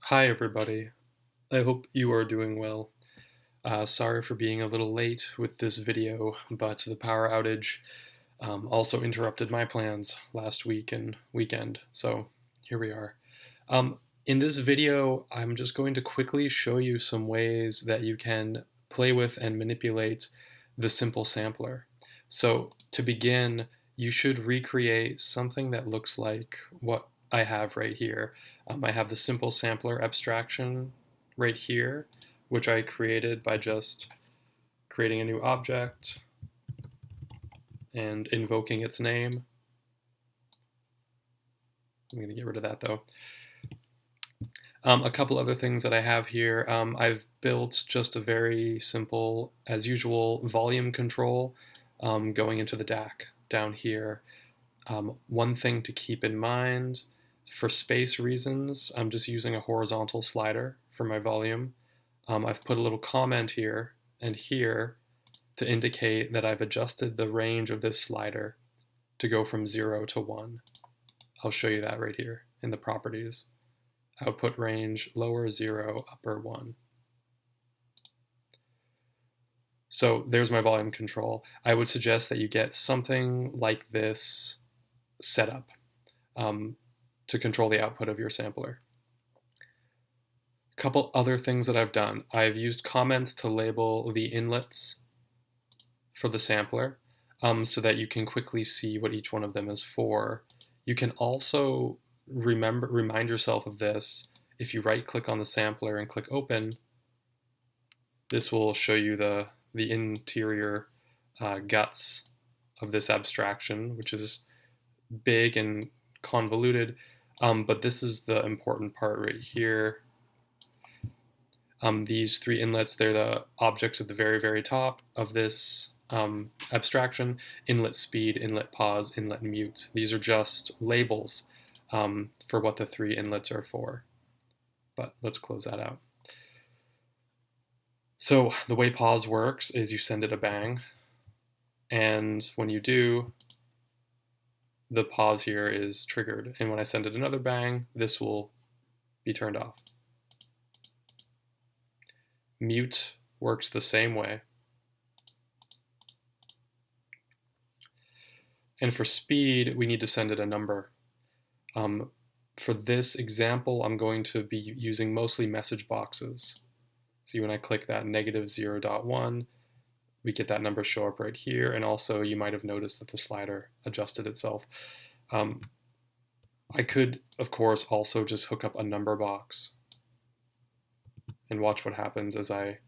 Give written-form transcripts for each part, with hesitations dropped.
Hi, everybody. I hope you are doing well. Sorry for being a little late with this video, but the power outage also interrupted my plans last week and weekend, so here we are. In this video, I'm just going to quickly show you some ways that you can play with and manipulate the simple sampler. So to begin, you should recreate something that looks like what I have right here. I have the simple sampler abstraction right here, which I created by just creating a new object and invoking its name. I'm going to get rid of that though. A couple other things that I have here. I've built just a very simple, as usual, volume control going into the DAC down here. One thing to keep in mind, for space reasons, I'm just using a horizontal slider for my volume. I've put a little comment here and here to indicate that I've adjusted the range of this slider to go from 0 to 1. I'll show you that right here in the properties. Output range, lower 0, upper 1. So there's my volume control. I would suggest that you get something like this set up to control the output of your sampler. A couple other things that I've done. I've used comments to label the inlets for the sampler so that you can quickly see what each one of them is for. You can also remind yourself of this. If you right click on the sampler and click open, this will show you the interior guts of this abstraction, which is big and convoluted, but this is the important part right here. These three inlets, they're the objects at the very, very top of this abstraction: inlet speed, inlet pause, inlet mute. These are just labels for what the three inlets are for. But let's close that out. So the way pause works is you send it a bang, and when you do, the pause here is triggered. And when I send it another bang, this will be turned off. Mute works the same way. And for speed, we need to send it a number. For this example, I'm going to be using mostly message boxes. See, when I click that -0.1, we get that number show up right here. And also, you might have noticed that the slider adjusted itself. I could, of course, also just hook up a number box and watch what happens as I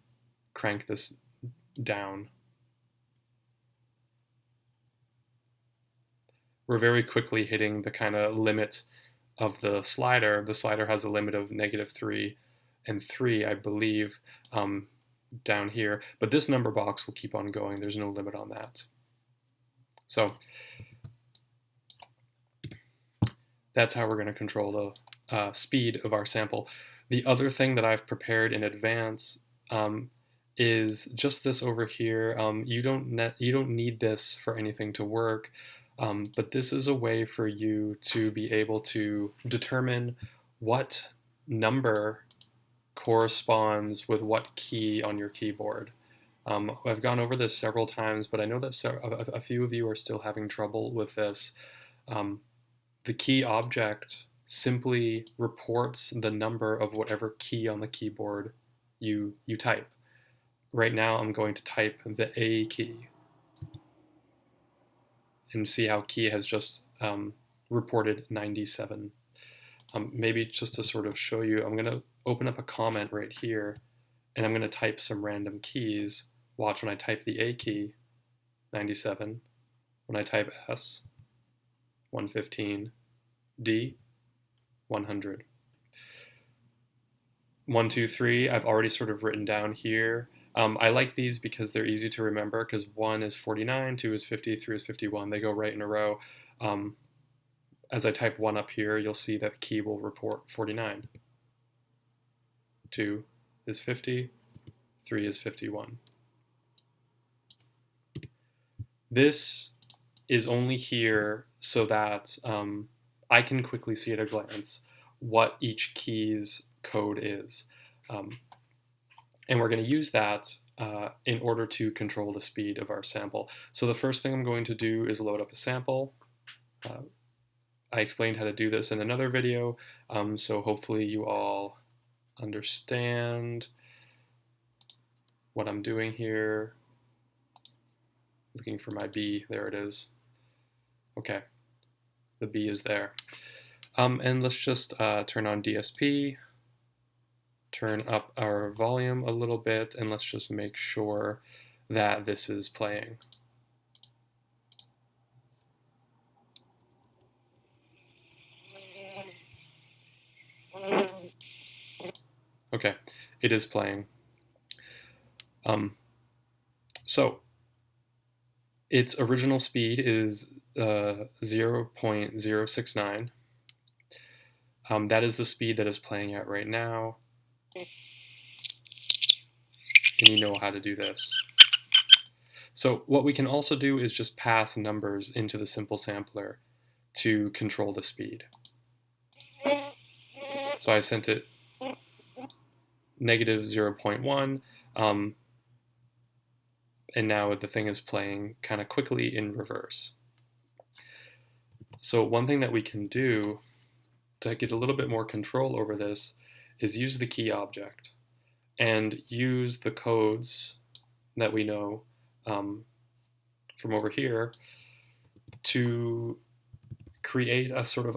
crank this down. We're very quickly hitting the kind of limit of the slider. The slider has a limit of -3 and 3, I believe, down here. But this number box will keep on going. There's no limit on that. So that's how we're going to control the speed of our sample. The other thing that I've prepared in advance is just this over here. You don't need this for anything to work, but this is a way for you to be able to determine what number corresponds with what key on your keyboard. I've gone over this several times, but I know that a few of you are still having trouble with this. The key object simply reports the number of whatever key on the keyboard you type. Right now I'm going to type the A key and see how key has just reported 97. Maybe just to sort of show you, I'm going to open up a comment right here and I'm going to type some random keys. Watch when I type the A key, 97. When I type S, 115. D, 100. 1, 2, 3, I've already sort of written down here. I like these because they're easy to remember, because 1 is 49, 2 is 50, 3 is 51. They go right in a row. As I type 1 up here, you'll see that the key will report 49. 2 is 50, 3 is 51. This is only here so that I can quickly see at a glance what each key's code is. And we're going to use that in order to control the speed of our sample. So the first thing I'm going to do is load up a sample. I explained how to do this in another video, so hopefully you all understand what I'm doing here. Looking for my B, there it is. Okay, the B is there. And let's just turn on DSP, turn up our volume a little bit, and let's just make sure that this is playing. Okay, it is playing. So its original speed is 0.069. That is the speed that is playing at right now. And you know how to do this. So what we can also do is just pass numbers into the simple sampler to control the speed. So I sent it negative 0.1, and now the thing is playing kind of quickly in reverse. So one thing that we can do to get a little bit more control over this is use the key object and use the codes that we know from over here to create a sort of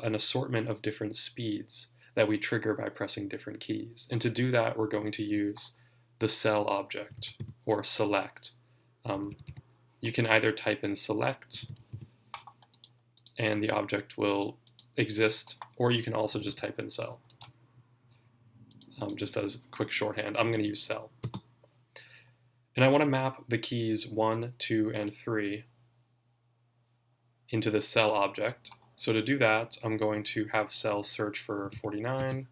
an assortment of different speeds that we trigger by pressing different keys. And to do that, we're going to use the cell object or select. You can either type in select and the object will exist, or you can also just type in cell. Just as quick shorthand, I'm going to use cell. And I want to map the keys 1, 2, and 3 into the cell object. So to do that, I'm going to have cell search for 49,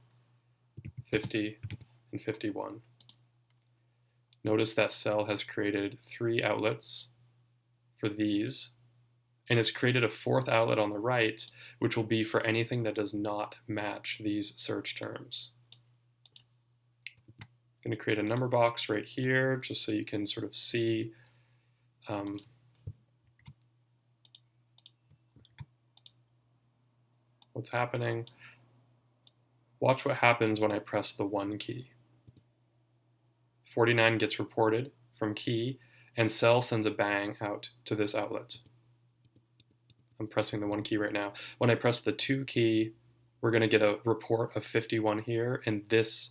50, and 51. Notice that cell has created 3 outlets for these, and has created a 4th outlet on the right, which will be for anything that does not match these search terms. I'm going to create a number box right here, just so you can sort of see what's happening. Watch what happens when I press the 1 key. 49 gets reported from key, and cell sends a bang out to this outlet. I'm pressing the 1 key right now. When I press the 2 key, we're going to get a report of 51 here, and this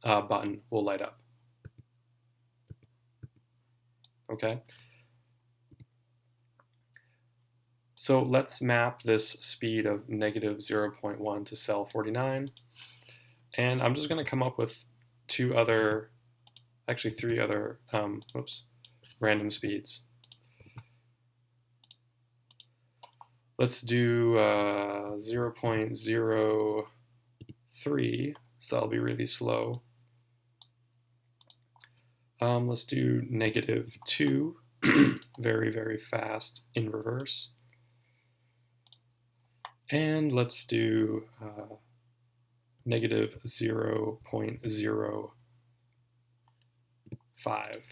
button will light up. Okay? So let's map this speed of negative 0.1 to cell 49. And I'm just going to come up with 3 other random speeds. Let's do 0.03, so I'll be really slow. Let's do -2, very, very fast in reverse. And let's do -0.05.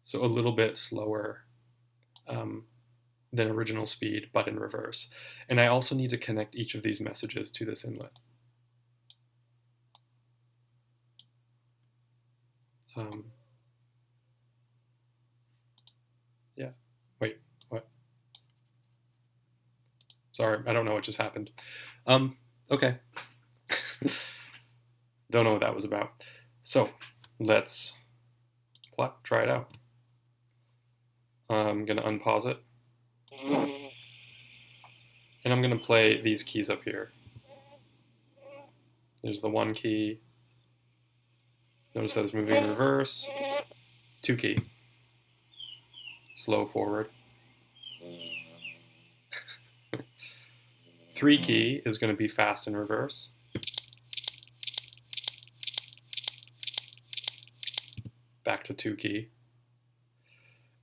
So a little bit slower than original speed, but in reverse. And I also need to connect each of these messages to this inlet. Yeah, wait, what? Sorry, I don't know what just happened. Okay. Don't know what that was about. So let's try it out. I'm going to unpause it. And I'm going to play these keys up here. There's the 1 key. Notice that it's moving in reverse. 2 key. Slow forward. 3 key is going to be fast in reverse. Back to 2 key.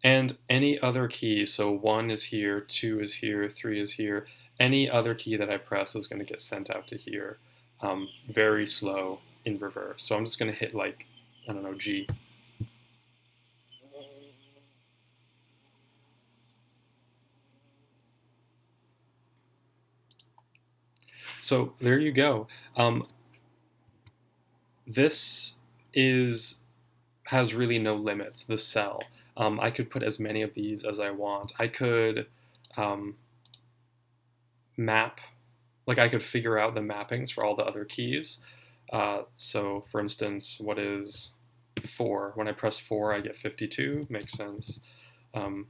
And any other key, so 1 is here, 2 is here, 3 is here, any other key that I press is going to get sent out to here. very slow in reverse. So I'm just going to hit like, I don't know, G. So there you go. This has really no limits, the cell. I could put as many of these as I want. I could map, like I could figure out the mappings for all the other keys. So for instance, what is 4? When I press 4, I get 52, makes sense. When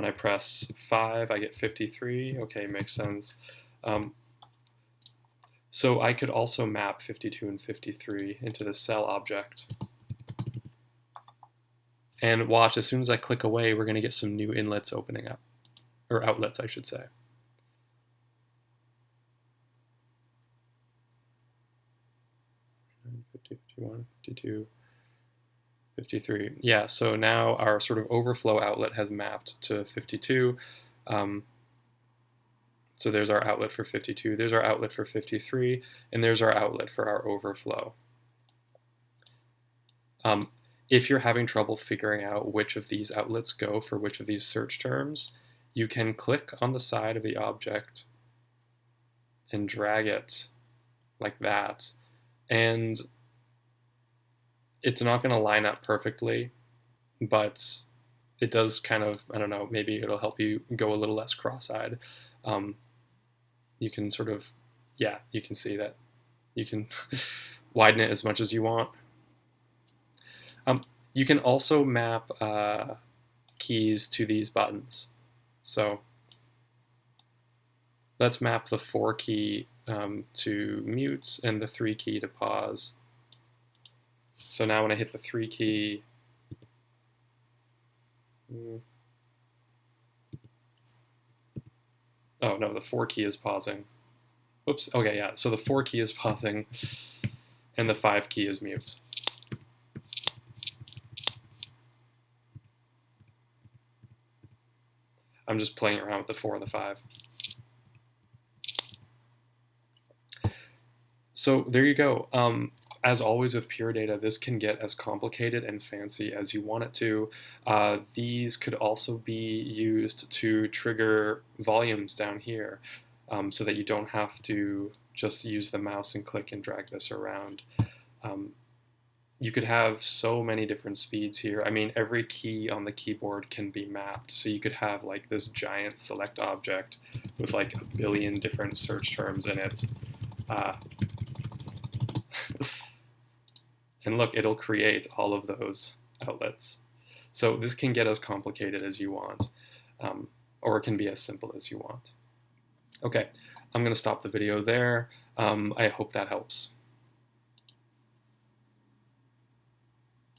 I press 5, I get 53, okay, makes sense. So I could also map 52 and 53 into the cell object. And watch, as soon as I click away, we're going to get some new inlets opening up, or outlets, I should say. $51, $52, $53. Yeah, so now our sort of overflow outlet has mapped to 52. So there's our outlet for 52, there's our outlet for 53, and there's our outlet for our overflow. If you're having trouble figuring out which of these outlets go for which of these search terms, you can click on the side of the object and drag it like that. And it's not going to line up perfectly, but it does kind of, I don't know, maybe it'll help you go a little less cross-eyed. You can sort of, yeah, you can see that you can widen it as much as you want. You can also map keys to these buttons. So let's map the 4 key to mute and the 3 key to pause. So now when I hit the 3 key, oh no, the 4 key is pausing. Oops, okay, yeah, so the 4 key is pausing and the 5 key is mute. I'm just playing around with the 4 and the 5. So there you go. As always with pure data, this can get as complicated and fancy as you want it to. These could also be used to trigger volumes down here so that you don't have to just use the mouse and click and drag this around. You could have so many different speeds here. I mean, every key on the keyboard can be mapped. So you could have like this giant select object with like a billion different search terms in it. And look, it'll create all of those outlets. So this can get as complicated as you want, or it can be as simple as you want. Okay, I'm going to stop the video there. I hope that helps.